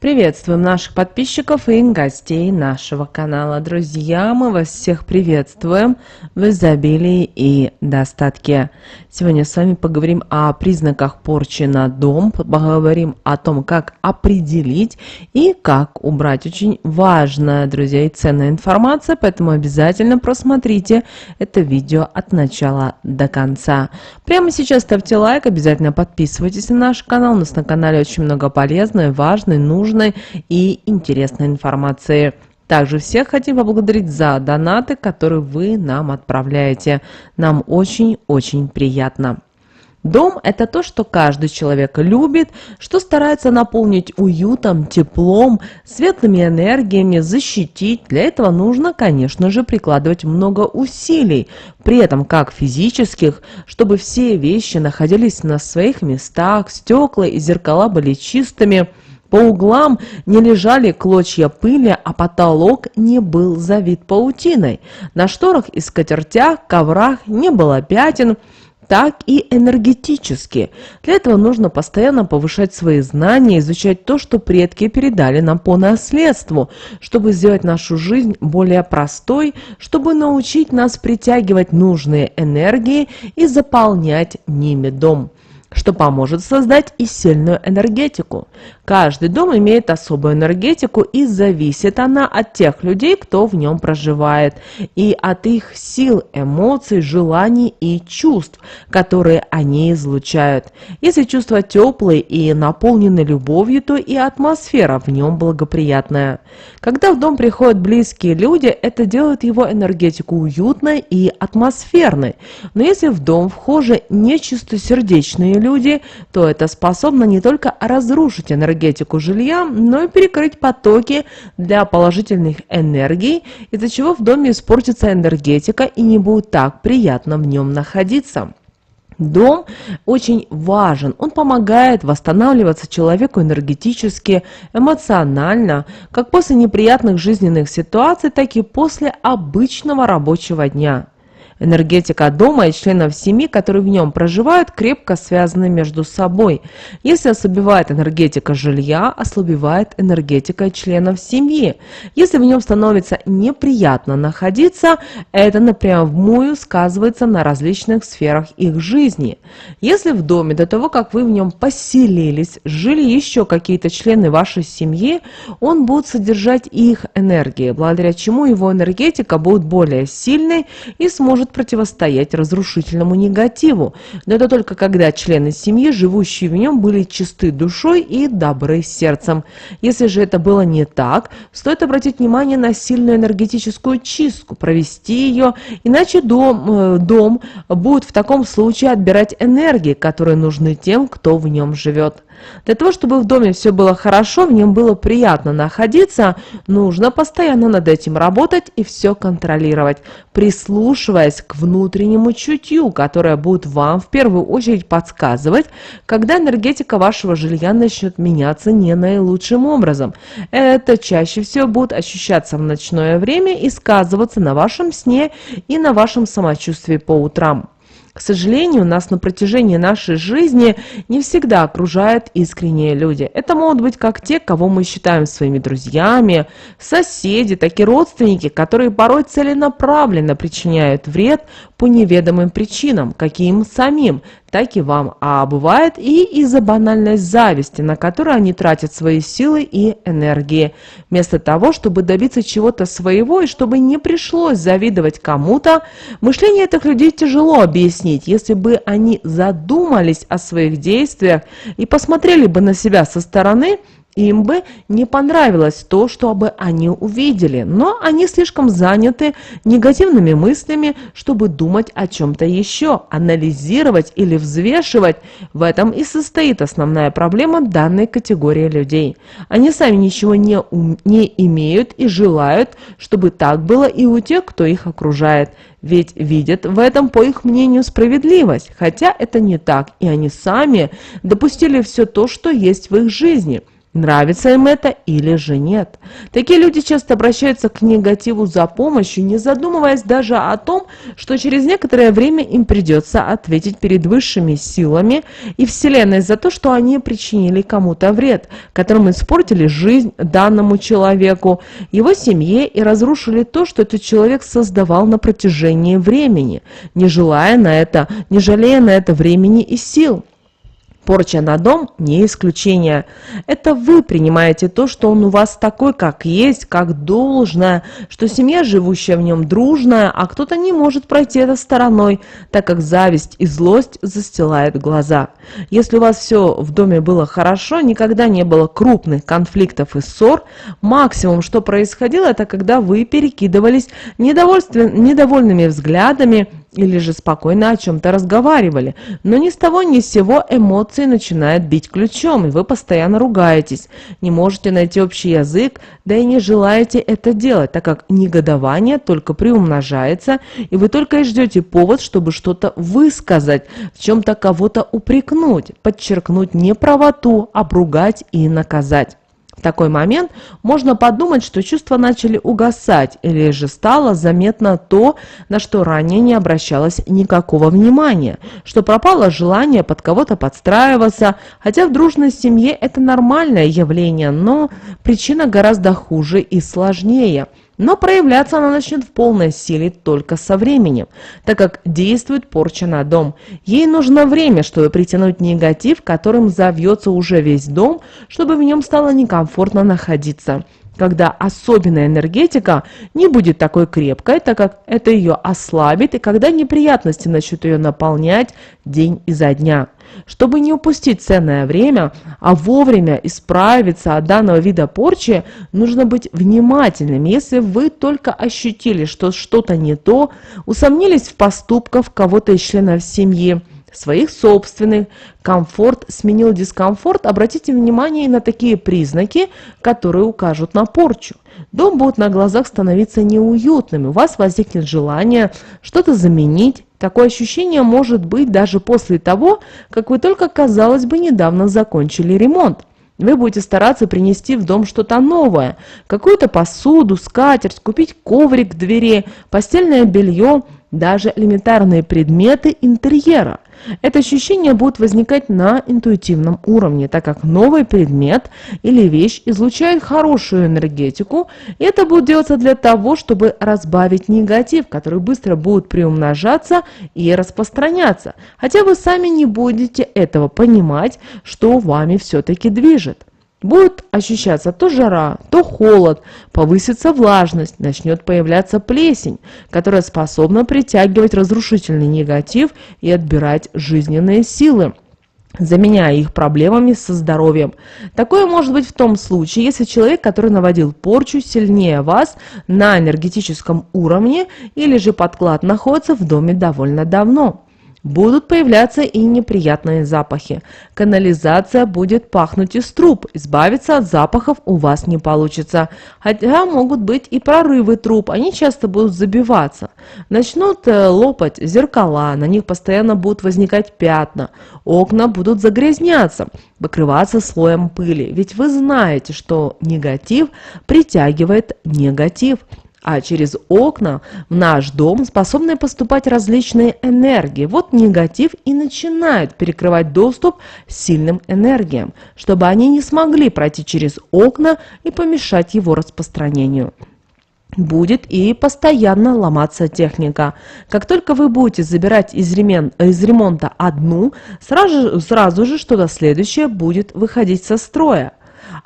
Приветствуем наших подписчиков и гостей нашего канала. Друзья, мы вас всех приветствуем в изобилии и достатке. Сегодня с вами поговорим о признаках порчи на дом, поговорим о том, как определить и как убрать. Очень важная, друзья, и ценная информация, поэтому обязательно просмотрите это видео от начала до конца. Прямо сейчас ставьте лайк, обязательно подписывайтесь на наш канал. У нас на канале очень много полезной, важной, нужной и интересной информации. Также всех хотим поблагодарить за донаты, которые вы нам отправляете. Нам очень-очень приятно. Дом – это то, что каждый человек любит, что старается наполнить уютом, теплом, светлыми энергиями, защитить. Для этого нужно, конечно же, прикладывать много усилий, при этом как физических, чтобы все вещи находились на своих местах, стекла и зеркала были чистыми, по углам не лежали клочья пыли, а потолок не был завит паутиной. На шторах и скатертях, коврах не было пятен, так и энергетически. Для этого нужно постоянно повышать свои знания, изучать то, что предки передали нам по наследству, чтобы сделать нашу жизнь более простой, чтобы научить нас притягивать нужные энергии и заполнять ними дом, что поможет создать и сильную энергетику. Каждый дом имеет особую энергетику, и зависит она от тех людей, кто в нем проживает, и от их сил, эмоций, желаний и чувств, которые они излучают. Если чувства теплые и наполнены любовью, то и атмосфера в нем благоприятная. Когда в дом приходят близкие люди, это делает его энергетику уютной и атмосферной. Но если в дом вхожи нечистосердечные люди, то это способно не только разрушить энергетику жилья, но и перекрыть потоки для положительных энергий, из-за чего в доме испортится энергетика и не будет так приятно в нем находиться. Дом очень важен, он помогает восстанавливаться человеку энергетически, эмоционально, как после неприятных жизненных ситуаций, так и после обычного рабочего дня. Энергетика дома и членов семьи, которые в нем проживают, крепко связаны между собой. Если ослабевает энергетика жилья, ослабевает энергетика членов семьи. Если в нем становится неприятно находиться, это напрямую сказывается на различных сферах их жизни. Если в доме до того, как вы в нем поселились, жили еще какие-то члены вашей семьи, он будет содержать их энергии, благодаря чему его энергетика будет более сильной и сможет противостоять разрушительному негативу. Но это только когда члены семьи, живущие в нем, были чисты душой и добры сердцем. Если же это было не так, стоит обратить внимание на сильную энергетическую чистку, провести ее, иначе дом будет в таком случае отбирать энергии, которые нужны тем, кто в нем живет. Для того, чтобы в доме все было хорошо, в нем было приятно находиться, нужно постоянно над этим работать и все контролировать, прислушиваясь к внутреннему чутью, которое будет вам в первую очередь подсказывать, когда энергетика вашего жилья начнет меняться не наилучшим образом. Это чаще всего будет ощущаться в ночное время и сказываться на вашем сне и на вашем самочувствии по утрам. К сожалению, нас на протяжении нашей жизни не всегда окружают искренние люди. Это могут быть как те, кого мы считаем своими друзьями, соседи, так и родственники, которые порой целенаправленно причиняют вред по неведомым причинам, как и им самим, так и вам. А бывает и из-за банальной зависти, на которую они тратят свои силы и энергии. Вместо того, чтобы добиться чего-то своего и чтобы не пришлось завидовать кому-то, мышление этих людей тяжело объяснить. Если бы они задумались о своих действиях и посмотрели бы на себя со стороны, им бы не понравилось то, что бы они увидели, но они слишком заняты негативными мыслями, чтобы думать о чем-то еще, анализировать или взвешивать. В этом и состоит основная проблема данной категории людей. Они сами ничего не имеют и желают, чтобы так было и у тех, кто их окружает. Ведь видят в этом, по их мнению, справедливость, хотя это не так, и они сами допустили все то, что есть в их жизни. нравится им это или же нет. Такие люди часто обращаются к негативу за помощью, не задумываясь даже о том, что через некоторое время им придется ответить перед высшими силами и Вселенной за то, что они причинили кому-то вред, которым испортили жизнь данному человеку, его семье и разрушили то, что этот человек создавал на протяжении времени, не жалея на это времени и сил. Порча на дом не исключение. Это вы принимаете то, что он у вас такой, как есть, как должное, что семья, живущая в нем, дружная, а кто-то не может пройти это стороной, так как зависть и злость застилает глаза. Если у вас все в доме было хорошо, никогда не было крупных конфликтов и ссор, максимум, что происходило, это когда вы перекидывались недовольными взглядами, или же спокойно о чем-то разговаривали, но ни с того ни с сего эмоции начинают бить ключом, и вы постоянно ругаетесь, не можете найти общий язык, да и не желаете это делать, так как негодование только приумножается, и вы только и ждете повод, чтобы что-то высказать, в чем-то кого-то упрекнуть, подчеркнуть неправоту, обругать и наказать. В такой момент можно подумать, что чувства начали угасать, или же стало заметно то, на что ранее не обращалось никакого внимания, что пропало желание под кого-то подстраиваться, хотя в дружной семье это нормальное явление, но причина гораздо хуже и сложнее. Но проявляться она начнет в полной силе только со временем, так как действует порча на дом. Ей нужно время, чтобы притянуть негатив, которым завьется уже весь дом, чтобы в нем стало некомфортно находиться. Когда особенная энергетика не будет такой крепкой, так как это ее ослабит, и когда неприятности начнут ее наполнять день изо дня. Чтобы не упустить ценное время, а вовремя исправиться от данного вида порчи, нужно быть внимательным. Если вы только ощутили, что что-то не то, усомнились в поступках кого-то из членов семьи, своих собственных, комфорт сменил дискомфорт, обратите внимание и на такие признаки, которые укажут на порчу. Дом будет на глазах становиться неуютным, у вас возникнет желание что-то заменить. Такое ощущение может быть даже после того, как вы только, казалось бы, недавно закончили ремонт. Вы будете стараться принести в дом что-то новое, какую-то посуду, скатерть, купить коврик к двери, постельное белье, даже элементарные предметы интерьера. Это ощущение будет возникать на интуитивном уровне, так как новый предмет или вещь излучает хорошую энергетику, и это будет делаться для того, чтобы разбавить негатив, который быстро будет приумножаться и распространяться, хотя вы сами не будете этого понимать, что вами все-таки движет. Будет ощущаться то жара, то холод, повысится влажность, начнет появляться плесень, которая способна притягивать разрушительный негатив и отбирать жизненные силы, заменяя их проблемами со здоровьем. Такое может быть в том случае, если человек, который наводил порчу, сильнее вас на энергетическом уровне, или же подклад находится в доме довольно давно. Будут появляться и неприятные запахи. Канализация будет пахнуть из труб. Избавиться от запахов у вас не получится. Хотя могут быть и прорывы труб. Они часто будут забиваться. Начнут лопать зеркала. На них постоянно будут возникать пятна. Окна будут загрязняться, покрываться слоем пыли. Ведь вы знаете, что негатив притягивает негатив. А через окна в наш дом способны поступать различные энергии. Вот негатив и начинает перекрывать доступ сильным энергиям, чтобы они не смогли пройти через окна и помешать его распространению. Будет и постоянно ломаться техника. Как только вы будете забирать из ремонта одну, сразу же что-то следующее будет выходить со строя.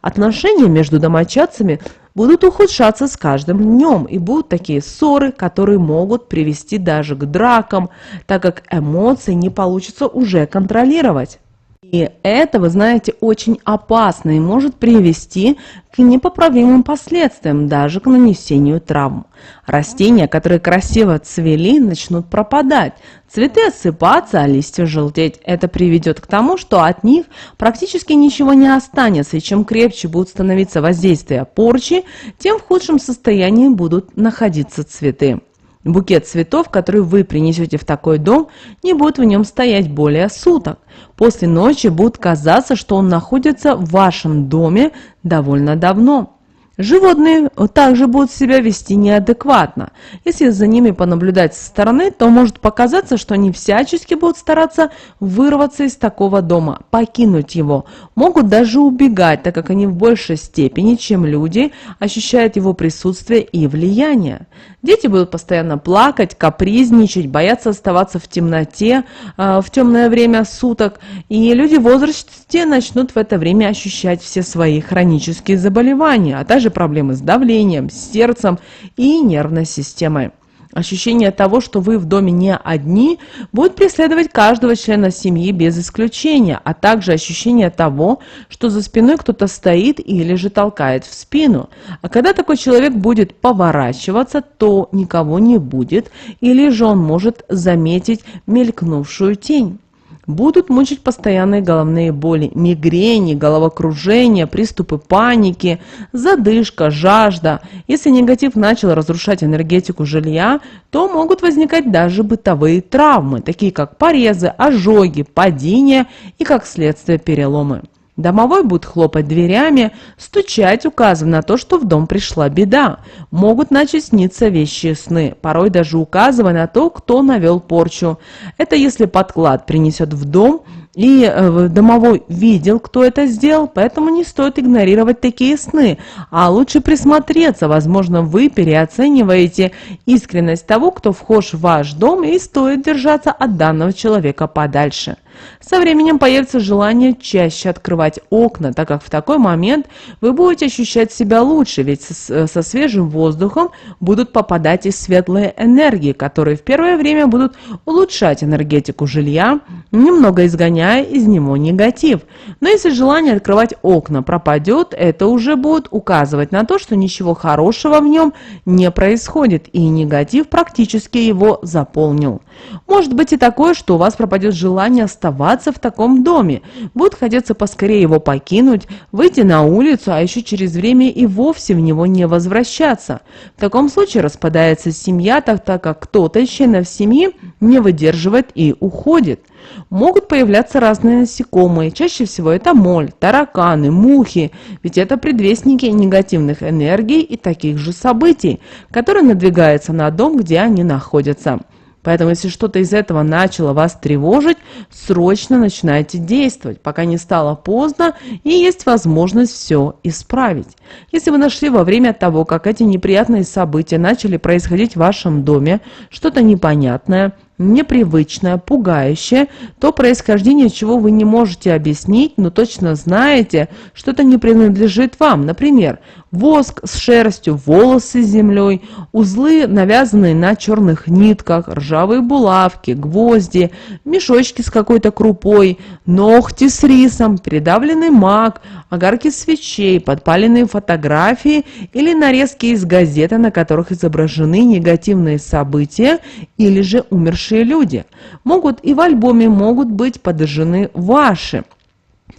Отношения между домочадцами будут ухудшаться с каждым днем, и будут такие ссоры, которые могут привести даже к дракам, так как эмоции не получится уже контролировать. И это, вы знаете, очень опасно и может привести к непоправимым последствиям, даже к нанесению травм. Растения, которые красиво цвели, начнут пропадать. Цветы осыпаться, а листья желтеть. Это приведет к тому, что от них практически ничего не останется, и чем крепче будут становиться воздействия порчи, тем в худшем состоянии будут находиться цветы. Букет цветов, который вы принесете в такой дом, не будет в нем стоять более суток. После ночи будет казаться, что он находится в вашем доме довольно давно. Животные также будут себя вести неадекватно. Если за ними понаблюдать со стороны, то может показаться, что они всячески будут стараться вырваться из такого дома, покинуть его. Могут даже убегать, так как они в большей степени, чем люди, ощущают его присутствие и влияние. Дети будут постоянно плакать, капризничать, бояться оставаться в темноте в темное время суток. И люди в возрасте начнут в это время ощущать все свои хронические заболевания, а также проблемы с давлением, с сердцем и нервной системой. Ощущение того, что вы в доме не одни, будет преследовать каждого члена семьи без исключения, а также ощущение того, что за спиной кто-то стоит или же толкает в спину. А когда такой человек будет поворачиваться, то никого не будет, или же он может заметить мелькнувшую тень. Будут мучить постоянные головные боли, мигрени, головокружение, приступы паники, задышка, жажда. Если негатив начал разрушать энергетику жилья, то могут возникать даже бытовые травмы, такие как порезы, ожоги, падения и, как следствие, переломы. Домовой будет хлопать дверями, стучать, указывая на то, что в дом пришла беда. Могут начать сниться вещие сны, порой даже указывая на то, кто навел порчу. Это если подклад принесет в дом, и домовой видел, кто это сделал, поэтому не стоит игнорировать такие сны, а лучше присмотреться. Возможно, вы переоцениваете искренность того, кто вхож в ваш дом, и стоит держаться от данного человека подальше. Со временем появится желание чаще открывать окна, так как в такой момент вы будете ощущать себя лучше, ведь со свежим воздухом будут попадать и светлые энергии, которые в первое время будут улучшать энергетику жилья, немного изгоняя из него негатив. Но если желание открывать окна пропадет, это уже будет указывать на то, что ничего хорошего в нем не происходит, и негатив практически его заполнил. Может быть и такое, что у вас пропадет желание оставаться в таком доме. Будет хотеться поскорее его покинуть, выйти на улицу, а еще через время и вовсе в него не возвращаться. В таком случае распадается семья, так как кто-то из членов семьи не выдерживает и уходит. Могут появляться разные насекомые, чаще всего это моль, тараканы, мухи, ведь это предвестники негативных энергий и таких же событий, которые надвигаются на дом, где они находятся. Поэтому, если что-то из этого начало вас тревожить, срочно начинайте действовать, пока не стало поздно и есть возможность все исправить. Если вы нашли во время того, как эти неприятные события начали происходить в вашем доме, что-то непонятное, непривычное, пугающее, то происхождение чего вы не можете объяснить, но точно знаете, что это не принадлежит вам. Например, воск с шерстью, волосы с землей, узлы, навязанные на черных нитках, ржавые булавки, гвозди, мешочки с какой-то крупой, ногти с рисом, передавленный мак, огарки свечей, подпаленные фотографии или нарезки из газеты, на которых изображены негативные события или же умершие люди. Могут и в альбоме могут быть подожжены ваши.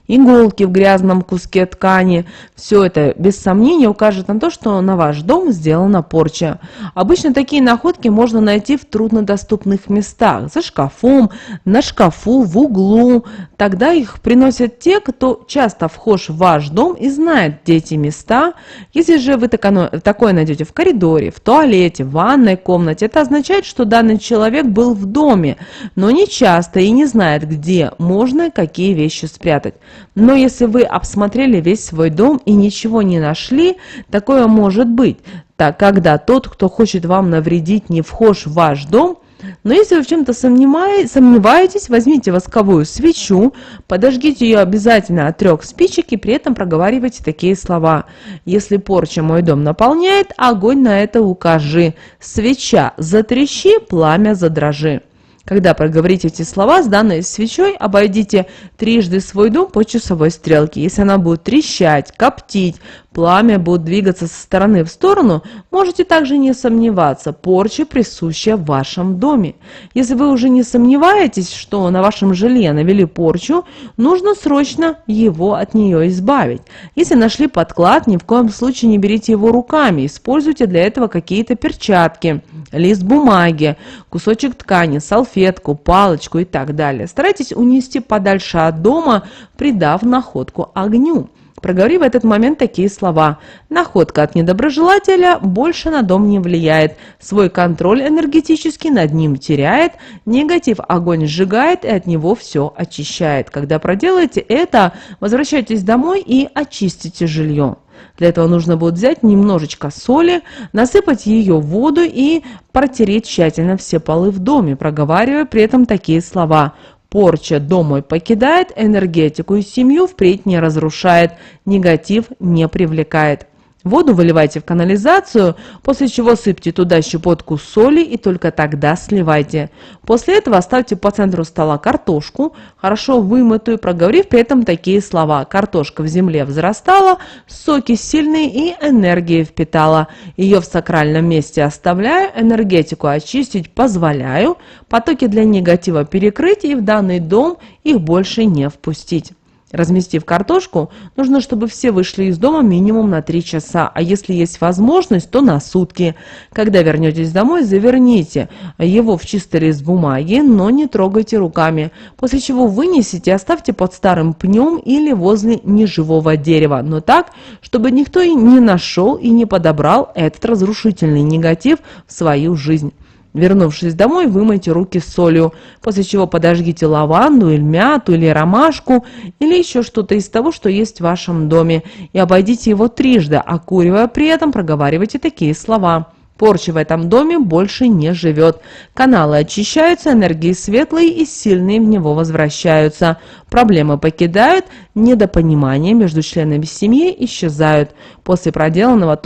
Иголки в грязном куске ткани. Все это без сомнения укажет на то, что на ваш дом сделана порча. Обычно такие находки можно найти в труднодоступных местах. За шкафом, на шкафу, в углу. Тогда их приносят те, кто часто вхож в ваш дом и знает, где эти места. Если же вы такое найдете в коридоре, в туалете, в ванной комнате, это означает, что данный человек был в доме, но не часто и не знает, где можно какие вещи спрятать. Но если вы обсмотрели весь свой дом и ничего не нашли, такое может быть, так когда тот, кто хочет вам навредить, не вхож в ваш дом. Но если вы в чем-то сомневаетесь, возьмите восковую свечу, подожгите ее обязательно от 3 спичек и при этом проговаривайте такие слова. Если порча мой дом наполняет, огонь на это укажи. Свеча затрещи, пламя задрожи. Когда проговорите эти слова с данной свечой, обойдите трижды свой дом по часовой стрелке. Если она будет трещать, коптить, пламя будет двигаться со стороны в сторону, можете также не сомневаться, порча присуща в вашем доме. Если вы уже не сомневаетесь, что на вашем жилье навели порчу, нужно срочно его от нее избавить. Если нашли подклад, ни в коем случае не берите его руками, используйте для этого какие-то перчатки, лист бумаги, кусочек ткани, салфетку, палочку и так далее. Старайтесь унести подальше от дома, придав находку огню. Проговори в этот момент такие слова. Находка от недоброжелателя больше на дом не влияет. Свой контроль энергетически над ним теряет. Негатив огонь сжигает и от него все очищает. Когда проделаете это, возвращайтесь домой и очистите жилье. Для этого нужно будет взять немножечко соли, насыпать ее в воду и протереть тщательно все полы в доме, проговаривая при этом такие слова. Порча дом мой покидает, энергетику и семью впредь не разрушает, негатив не привлекает. Воду выливайте в канализацию, после чего сыпьте туда щепотку соли и только тогда сливайте. После этого оставьте по центру стола картошку, хорошо вымытую, проговорив при этом такие слова. Картошка в земле взрастала, соки сильные и энергии впитала. Ее в сакральном месте оставляю, энергетику очистить позволяю, потоки для негатива перекрыть и в данный дом их больше не впустить. Разместив картошку, нужно, чтобы все вышли из дома минимум на 3 часа, а если есть возможность, то на сутки. Когда вернетесь домой, заверните его в чистый лист бумаги, но не трогайте руками, после чего вынесите и оставьте под старым пнем или возле неживого дерева, но так, чтобы никто и не нашел и не подобрал этот разрушительный негатив в свою жизнь. Вернувшись домой, вымойте руки с солью, после чего подожгите лаванду или мяту или ромашку или еще что-то из того, что есть в вашем доме, и обойдите его трижды, окуривая при этом, проговаривайте такие слова. Порча в этом доме больше не живет. Каналы очищаются, энергии светлые и сильные в него возвращаются. Проблемы покидают, недопонимания между членами семьи исчезают. После проделанного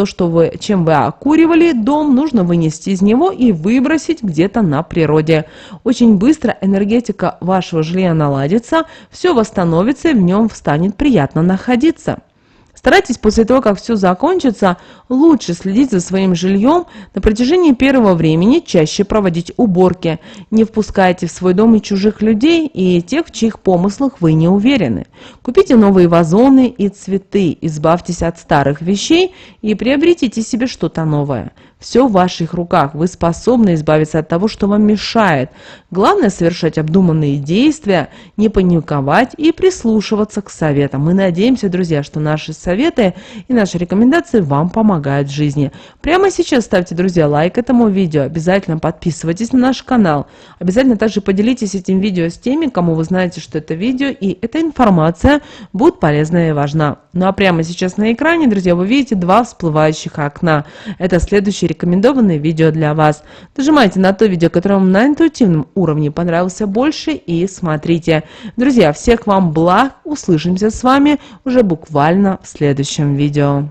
чем вы окуривали дом, нужно вынести из него и выбросить где-то на природе. Очень быстро энергетика вашего жилья наладится, все восстановится и в нем станет приятно находиться. Старайтесь после того, как все закончится, лучше следить за своим жильем, на протяжении первого времени чаще проводить уборки. Не впускайте в свой дом и чужих людей, и тех, в чьих помыслах вы не уверены. Купите новые вазоны и цветы, избавьтесь от старых вещей и приобретите себе что-то новое. Все в ваших руках, вы способны избавиться от того, что вам мешает. Главное совершать обдуманные действия, не паниковать и прислушиваться к советам. Мы надеемся, друзья, что наши советы и наши рекомендации вам помогают в жизни. Прямо сейчас ставьте, друзья, лайк этому видео, обязательно подписывайтесь на наш канал, обязательно также поделитесь этим видео с теми, кому вы знаете, что это видео и эта информация будет полезна и важна. Ну а прямо сейчас на экране, друзья, вы видите 2 всплывающих окна. Это следующие рекомендованные видео для вас. Нажимайте на то видео, которое вам на интуитивном уровне понравился больше, и смотрите. Друзья, всех вам благ, услышимся с вами уже буквально в следующем видео.